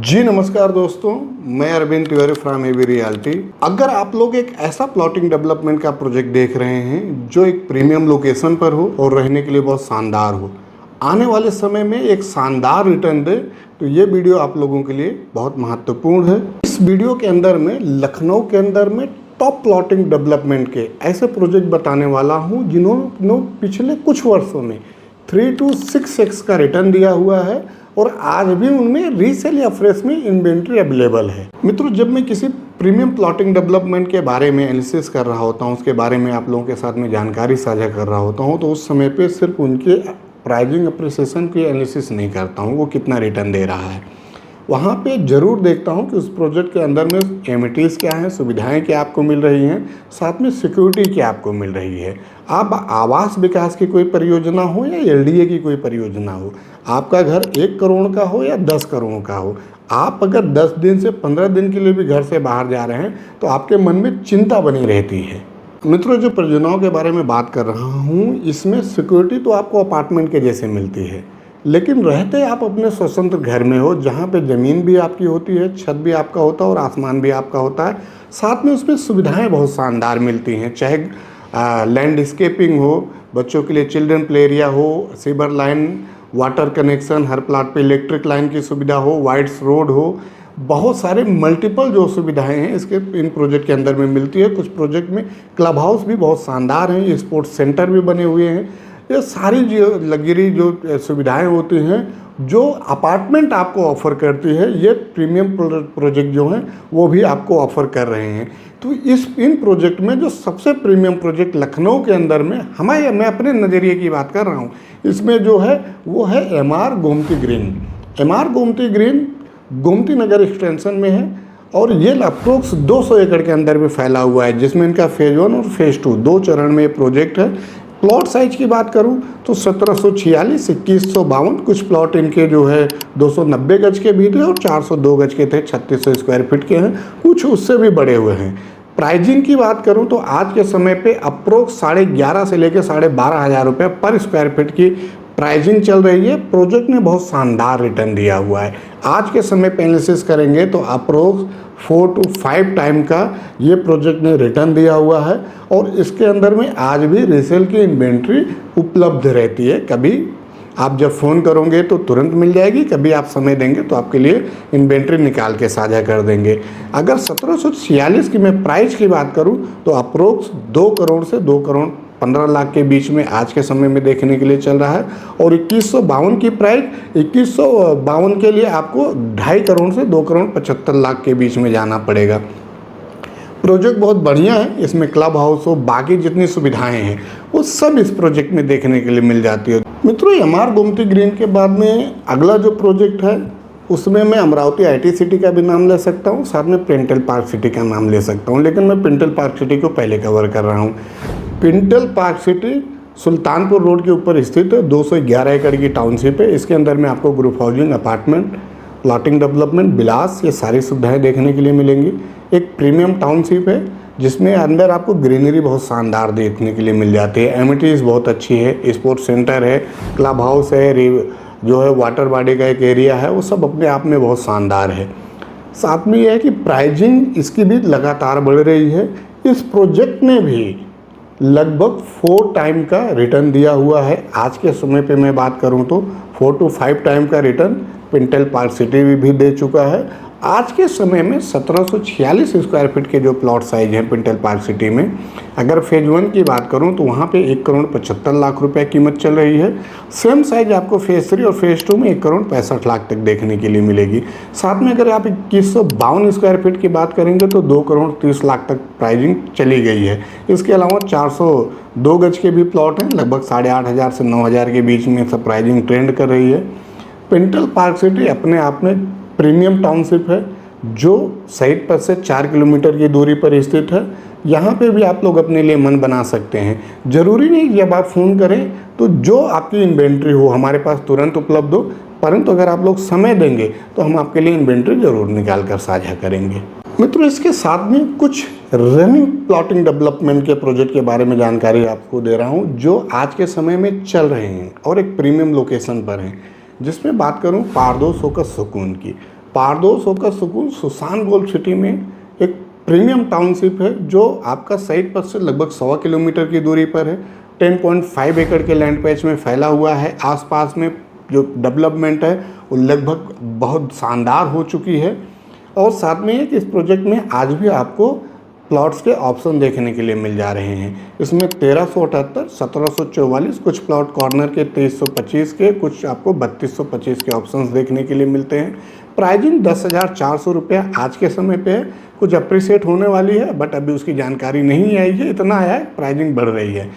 जी नमस्कार दोस्तों, मैं Arvind Tiwari from AB realty. अगर आप लोग एक ऐसा प्लॉटिंग डेवलपमेंट का प्रोजेक्ट देख रहे हैं जो एक प्रीमियम लोकेशन पर हो और रहने के लिए बहुत शानदार हो, आने वाले समय में एक शानदार रिटर्न दे, तो ये वीडियो आप लोगों के लिए बहुत महत्वपूर्ण है। इस वीडियो के अंदर में लखनऊ के अंदर में टॉप प्लॉटिंग डेवलपमेंट के ऐसे प्रोजेक्ट बताने वाला हूँ जिन्होंने पिछले कुछ वर्षों में 3 to 6x का रिटर्न दिया हुआ है और आज भी उनमें रीसेल या फ्रेश में इन्वेंट्री अवेलेबल है। मित्रों, जब मैं किसी प्रीमियम प्लॉटिंग डेवलपमेंट के बारे में एनालिसिस कर रहा होता हूँ, उसके बारे में आप लोगों के साथ में जानकारी साझा कर रहा होता हूँ, तो उस समय पे सिर्फ उनके प्राइजिंग अप्रिसिएशन की एनालिसिस नहीं करता हूँ, वो कितना रिटर्न दे रहा है। वहाँ पे ज़रूर देखता हूँ कि उस प्रोजेक्ट के अंदर में एमिनिटीज़ क्या हैं, सुविधाएं क्या आपको मिल रही हैं, साथ में सिक्योरिटी क्या आपको मिल रही है। आप आवास विकास की कोई परियोजना हो या एलडीए की कोई परियोजना हो, आपका घर 1 करोड़ का हो या 10 करोड़ का हो, आप अगर 10 दिन से 15 दिन के लिए भी घर से बाहर जा रहे हैं तो आपके मन में चिंता बनी रहती है। मित्रों, जो परियोजनाओं के बारे में बात कर रहा हूँ, इसमें सिक्योरिटी तो आपको अपार्टमेंट के जैसे मिलती है, लेकिन रहते आप अपने स्वतंत्र घर में हो, जहाँ पे ज़मीन भी आपकी होती है, छत भी आपका होता है और आसमान भी आपका होता है। साथ में उसमें सुविधाएं बहुत शानदार मिलती हैं, चाहे लैंडस्केपिंग हो, बच्चों के लिए चिल्ड्रन प्ले एरिया हो, सीवर लाइन, वाटर कनेक्शन, हर प्लाट पे इलेक्ट्रिक लाइन की सुविधा हो, वाइड्स रोड हो, बहुत सारे मल्टीपल जो सुविधाएं हैं इसके इन प्रोजेक्ट के अंदर में मिलती है। कुछ प्रोजेक्ट में क्लब हाउस भी बहुत शानदार हैं, स्पोर्ट्स सेंटर भी बने हुए हैं। ये सारी जो लग्जरी जो सुविधाएं होती हैं जो अपार्टमेंट आपको ऑफ़र करती है, ये प्रीमियम प्रोजेक्ट जो हैं वो भी आपको ऑफ़र कर रहे हैं। तो इन प्रोजेक्ट में जो सबसे प्रीमियम प्रोजेक्ट लखनऊ के अंदर में मैं अपने नज़रिए की बात कर रहा हूँ, इसमें जो है वो है MR Gomti green. MR Gomti green Gomti Nagar extension में है और ये अप्रोक्स 200 एकड़ के अंदर में फैला हुआ है, जिसमें इनका फेज़ 1 और फेज़ 2 दो चरण में प्रोजेक्ट है। प्लॉट साइज की बात करूं तो 1746, 2152, कुछ प्लॉट इनके जो है 290 गज के भी थे और 402 गज के थे, 3600 स्क्वायर फीट के हैं, कुछ उससे भी बड़े हुए हैं। प्राइजिंग की बात करूं तो आज के समय पे अप्रोक्स 11,500 से लेकर 12,500 रुपये पर स्क्वायर फीट की प्राइजिंग चल रही है। प्रोजेक्ट ने बहुत शानदार रिटर्न दिया हुआ है। आज के समय पे एनालिसिस करेंगे तो अप्रोक्स 4 to 5 टाइम का ये प्रोजेक्ट ने रिटर्न दिया हुआ है और इसके अंदर में आज भी रीसेल की इन्वेंट्री उपलब्ध रहती है। कभी आप जब फ़ोन करोगे तो तुरंत मिल जाएगी, कभी आप समय देंगे तो आपके लिए इन्वेंट्री निकाल के साझा कर देंगे। अगर 1746 की मैं प्राइस की बात करूं तो अप्रोक्स 2 करोड़ से 2 करोड़ 15 लाख के बीच में आज के समय में देखने के लिए चल रहा है और 2152 की प्राइस 2152 के लिए आपको 2.5 करोड़ से 2 करोड़ 75 लाख के बीच में जाना पड़ेगा। प्रोजेक्ट बहुत बढ़िया है, इसमें क्लब हाउस हो, बाकी जितनी सुविधाएं हैं वो सब इस प्रोजेक्ट में देखने के लिए मिल जाती है। मित्रों, एमआर गोमती ग्रीन के बाद में अगला जो प्रोजेक्ट है उसमें मैं अमरावती आईटी सिटी का भी नाम ले सकता हूँ, साथ में पिंटल पार्क सिटी का नाम ले सकता हूँ, लेकिन मैं पिंटल पार्क सिटी को पहले कवर कर रहा हूँ। Pintail park city Sultanpur road के ऊपर स्थित है, 211 एकड़ की टाउनशिप है। इसके अंदर में आपको group housing, apartment, plotting development, villas, ये सारी सुविधाएं देखने के लिए मिलेंगी। एक प्रीमियम टाउनशिप है जिसमें अंदर आपको ग्रीनरी बहुत शानदार देखने के लिए मिल जाती है, एमिनिटीज़ बहुत अच्छी है, स्पोर्ट्स सेंटर है, क्लब हाउस है, जो है वाटर बॉडी का एक एरिया है, वो सब अपने आप में बहुत शानदार है। साथ में यह है कि प्राइजिंग इसकी भी लगातार बढ़ रही है। इस प्रोजेक्ट ने भी लगभग 4 टाइम का रिटर्न दिया हुआ है। आज के समय पे मैं बात करूं तो 4 to 5 टाइम का रिटर्न पिंटल पार्क सिटी भी दे चुका है। आज के समय में 1746 स्क्वायर फीट के जो प्लॉट साइज हैं पिंटल पार्क सिटी में, अगर फेज 1 की बात करूं तो वहां पे 1 करोड़ 75 लाख रुपए कीमत चल रही है। सेम साइज आपको फेज 3 और फेज 2 में 1 करोड़ 65 लाख तक देखने के लिए मिलेगी। साथ में अगर आप 2152 स्क्वायर फीट की बात करेंगे तो 2 करोड़ 30 लाख तक प्राइजिंग चली गई है। इसके अलावा 402 गज के भी प्लॉट हैं, लगभग 8,500 से 9,000 के बीच में सब प्राइजिंग ट्रेंड कर रही है। पिंटल पार्क सिटी अपने आप में प्रीमियम टाउनशिप है जो शहीद पथ से 4 किलोमीटर की दूरी पर स्थित है। यहाँ पे भी आप लोग अपने लिए मन बना सकते हैं। ज़रूरी नहीं जब आप फ़ोन करें तो जो आपकी इन्वेंट्री हो हमारे पास तुरंत उपलब्ध हो, परंतु अगर आप लोग समय देंगे तो हम आपके लिए इन्वेंट्री ज़रूर निकाल कर साझा करेंगे। मित्रों, इसके साथ में कुछ रनिंग प्लॉटिंग डेवलपमेंट के प्रोजेक्ट के बारे में जानकारी आपको दे रहा हूँ जो आज के समय में चल रहे हैं और एक प्रीमियम लोकेशन पर हैं। जिसमें बात करूं पारदोस होकर सुकून की, पारदोस होकर सुकून सुसान गोल्ड सिटी में एक प्रीमियम टाउनशिप है जो आपका साइट पर से लगभग 100 किलोमीटर की दूरी पर है। 10.5 एकड़ के लैंड पैच में फैला हुआ है। आसपास में जो डेवलपमेंट है वो लगभग बहुत शानदार हो चुकी है। और साथ में है कि इस प्रोजेक्ट में आज भी आपको प्लॉट्स के ऑप्शन देखने के लिए मिल जा रहे हैं। इसमें 1378, 1744, कुछ प्लॉट कॉर्नर के 2325 के, कुछ आपको 3225 के ऑप्शंस देखने के लिए मिलते हैं। प्राइजिंग 10,400 रुपये आज के समय पे है। कुछ अप्रिशिएट होने वाली है बट अभी उसकी जानकारी नहीं आई है, इतना आया है प्राइजिंग बढ़ रही है।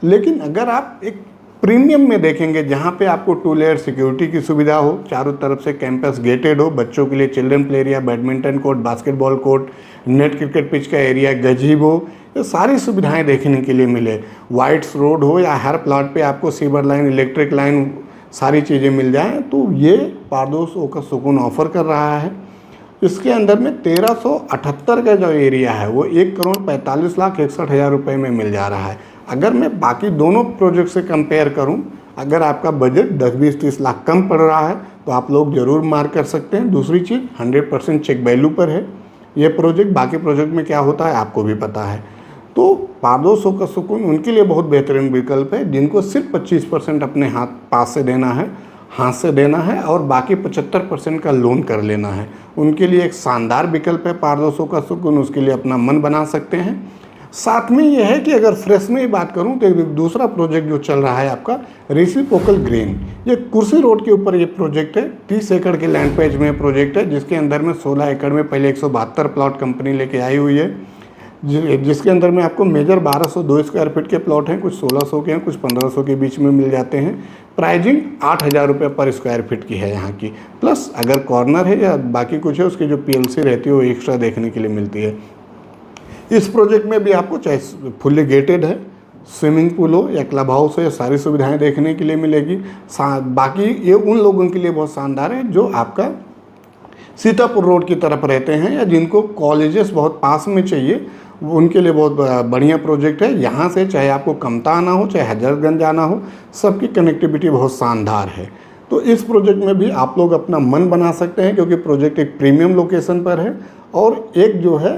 लेकिन अगर आप एक प्रीमियम में देखेंगे जहाँ पे आपको 2 लेयर सिक्योरिटी की सुविधा हो, चारों तरफ से कैंपस गेटेड हो, बच्चों के लिए children play area, badminton court, basketball court, net cricket pitch का एरिया, गजीबो, ये सारी सुविधाएं देखने के लिए मिले। वाइट्स रोड हो या हर प्लॉट पे आपको सीवर लाइन, इलेक्ट्रिक लाइन, सारी चीज़ें मिल जाएँ, तो ये पारदोस होकर सुकून ऑफर कर रहा है। इसके अंदर में 1378 का जो एरिया है वो 1,45,61,000 रुपये में मिल जा रहा है। अगर मैं बाकी दोनों प्रोजेक्ट से कंपेयर करूं, अगर आपका बजट 10-20-30 लाख कम पड़ रहा है तो आप लोग ज़रूर मार्क कर सकते हैं। दूसरी चीज़ 100% चेक वैल्यू पर है ये प्रोजेक्ट। बाकी प्रोजेक्ट में क्या होता है आपको भी पता है। तो पारदोस होकर सुकून उनके लिए बहुत बेहतरीन विकल्प है जिनको सिर्फ 25% अपने हाथ से देना है और बाकी 75% का लोन कर लेना है। उनके लिए एक शानदार विकल्प है पारदोस होकर सुकून, उसके लिए अपना मन बना सकते हैं। साथ में ये है कि अगर फ्रेश में ही बात करूं तो दूसरा प्रोजेक्ट जो चल रहा है आपका रेसिप्रोकल ग्रीन, ये कुर्सी रोड के ऊपर ये प्रोजेक्ट है। 30 एकड़ के लैंड पेज में प्रोजेक्ट है जिसके अंदर में 16 एकड़ में पहले 172 प्लॉट कंपनी लेके आई हुई है, जिसके अंदर में आपको मेजर 1202 स्क्वायर फीट के प्लॉट हैं, कुछ 1600 के हैं, कुछ 1500 के बीच में मिल जाते हैं। प्राइजिंग 8,000 रुपये पर स्क्वायर फीट की है यहाँ की। प्लस अगर कॉर्नर है या बाकी कुछ है उसकी जो PLC रहती है वो एक्स्ट्रा देखने के लिए मिलती है। इस प्रोजेक्ट में भी आपको चाहे फुल्ली गेटेड है, स्विमिंग पूल हो या क्लब हाउस हो, या सारी सुविधाएं देखने के लिए मिलेगी। बाकी ये उन लोगों के लिए बहुत शानदार है जो आपका सीतापुर रोड की तरफ रहते हैं या जिनको कॉलेजेस बहुत पास में चाहिए, उनके लिए बहुत बढ़िया प्रोजेक्ट है। यहाँ से चाहे आपको कमता आना हो चाहे हजरतगंज आना हो, सबकी कनेक्टिविटी बहुत शानदार है। तो इस प्रोजेक्ट में भी आप लोग अपना मन बना सकते हैं क्योंकि प्रोजेक्ट एक प्रीमियम लोकेशन पर है और एक जो है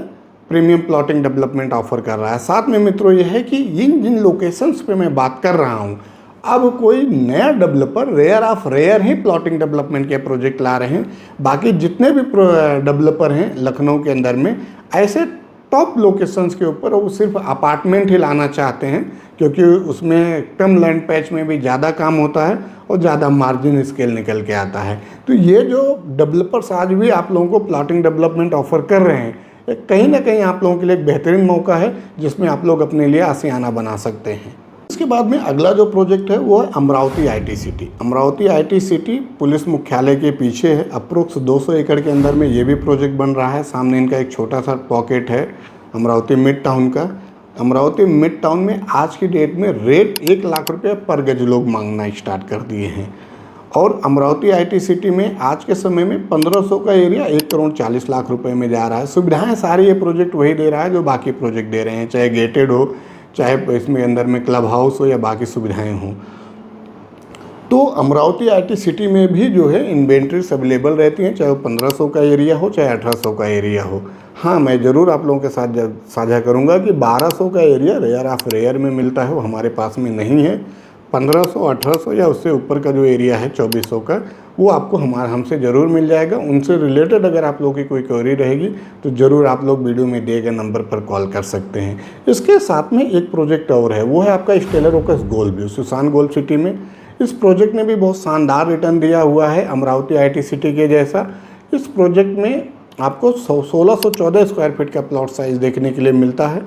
प्रीमियम प्लॉटिंग डेवलपमेंट ऑफर कर रहा है। साथ में मित्रों ये है कि इन जिन लोकेशंस पे मैं बात कर रहा हूँ, अब कोई नया डेवलपर रेयर ऑफ रेयर ही प्लॉटिंग डेवलपमेंट के प्रोजेक्ट ला रहे हैं। बाकी जितने भी डेवलपर हैं लखनऊ के अंदर में ऐसे टॉप लोकेशंस के ऊपर वो सिर्फ अपार्टमेंट ही लाना चाहते हैं क्योंकि उसमें कम लैंड पैच में भी ज़्यादा काम होता है और ज़्यादा मार्जिन स्केल निकल के आता है। तो ये जो डेवलपर्स आज भी आप लोगों को प्लॉटिंग डेवलपमेंट ऑफर कर रहे हैं, कहीं ना कहीं आप लोगों के लिए एक बेहतरीन मौका है जिसमें आप लोग अपने लिए आशियाना बना सकते हैं। इसके बाद में अगला जो प्रोजेक्ट है वो है Amravati IT city. Amravati IT city police मुख्यालय के पीछे है। अप्रोक्स 200 एकड़ के अंदर में ये भी प्रोजेक्ट बन रहा है। सामने इनका एक छोटा सा पॉकेट है अमरावती मिड टाउन का। अमरावती मिड टाउन में आज की डेट में रेट 1 लाख रुपये पर गज लोग मांगना स्टार्ट कर दिए हैं। और अमरावती IT सिटी में आज के समय में 1500 का एरिया 1,40,00,000 रुपए में जा रहा है। सुविधाएं सारी ये प्रोजेक्ट वही दे रहा है जो बाकी प्रोजेक्ट दे रहे हैं, चाहे गेटेड हो, चाहे इसमें अंदर में क्लब हाउस हो या बाकी सुविधाएं हों। तो अमरावती IT सिटी में भी जो है इन्वेंट्रीज अवेलेबल रहती हैं, चाहे वो 1500 का एरिया हो चाहे 1800 का एरिया हो। हाँ, मैं ज़रूर आप लोगों के साथ साझा करूँगा कि 1200 का एरिया रेयर ऑफ रेयर में मिलता है, वो हमारे पास में नहीं है। 1500, 1800 या उससे ऊपर का जो एरिया है 2400 का, वो आपको हमसे ज़रूर मिल जाएगा। उनसे रिलेटेड अगर आप लोगों की कोई क्वेरी रहेगी तो ज़रूर आप लोग वीडियो में दिए गए नंबर पर कॉल कर सकते हैं। इसके साथ में एक प्रोजेक्ट और है, वो है आपका स्टेलर ओकस gold view Susan gold city में। इस प्रोजेक्ट ने भी बहुत शानदार रिटर्न दिया हुआ है अमरावती IT सिटी के जैसा। इस प्रोजेक्ट में आपको 1614 स्क्वायर फीट का प्लॉट साइज़ देखने के लिए मिलता है।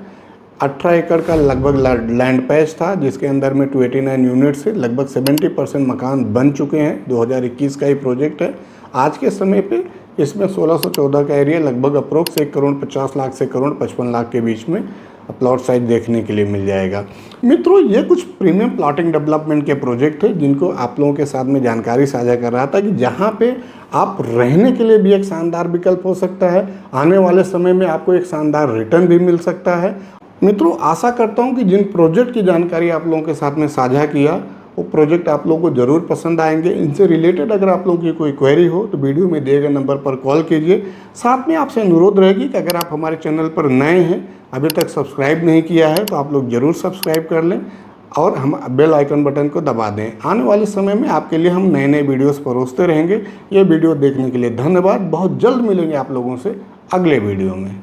18 एकड़ का लगभग लैंड पैच था जिसके अंदर में 289 यूनिट से लगभग 70% मकान बन चुके हैं। 2021 का ही प्रोजेक्ट है। आज के समय पे इसमें 1614 का एरिया लगभग अप्रोक्स 1,50,00,000 से 1,55,00,000 के बीच में प्लॉट साइज देखने के लिए मिल जाएगा। मित्रों, ये कुछ प्रीमियम प्लॉटिंग डेवलपमेंट के प्रोजेक्ट है जिनको आप लोगों के साथ में जानकारी साझा कर रहा था कि जहाँ पे आप रहने के लिए भी एक शानदार विकल्प हो सकता है, आने वाले समय में आपको एक शानदार रिटर्न भी मिल सकता है। मित्रों, आशा करता हूं कि जिन प्रोजेक्ट की जानकारी आप लोगों के साथ में साझा किया वो प्रोजेक्ट आप लोगों को ज़रूर पसंद आएंगे। इनसे रिलेटेड अगर आप लोगों की कोई क्वेरी हो तो वीडियो में दिए गए नंबर पर कॉल कीजिए। साथ में आपसे अनुरोध रहेगी कि अगर आप हमारे चैनल पर नए हैं, अभी तक सब्सक्राइब नहीं किया है, तो आप लोग ज़रूर सब्सक्राइब कर लें और हम बेल आइकन बटन को दबा दें। आने वाले समय में आपके लिए हम नए नए वीडियोस परोसते रहेंगे। ये वीडियो देखने के लिए धन्यवाद। बहुत जल्द मिलेंगे आप लोगों से अगले वीडियो में।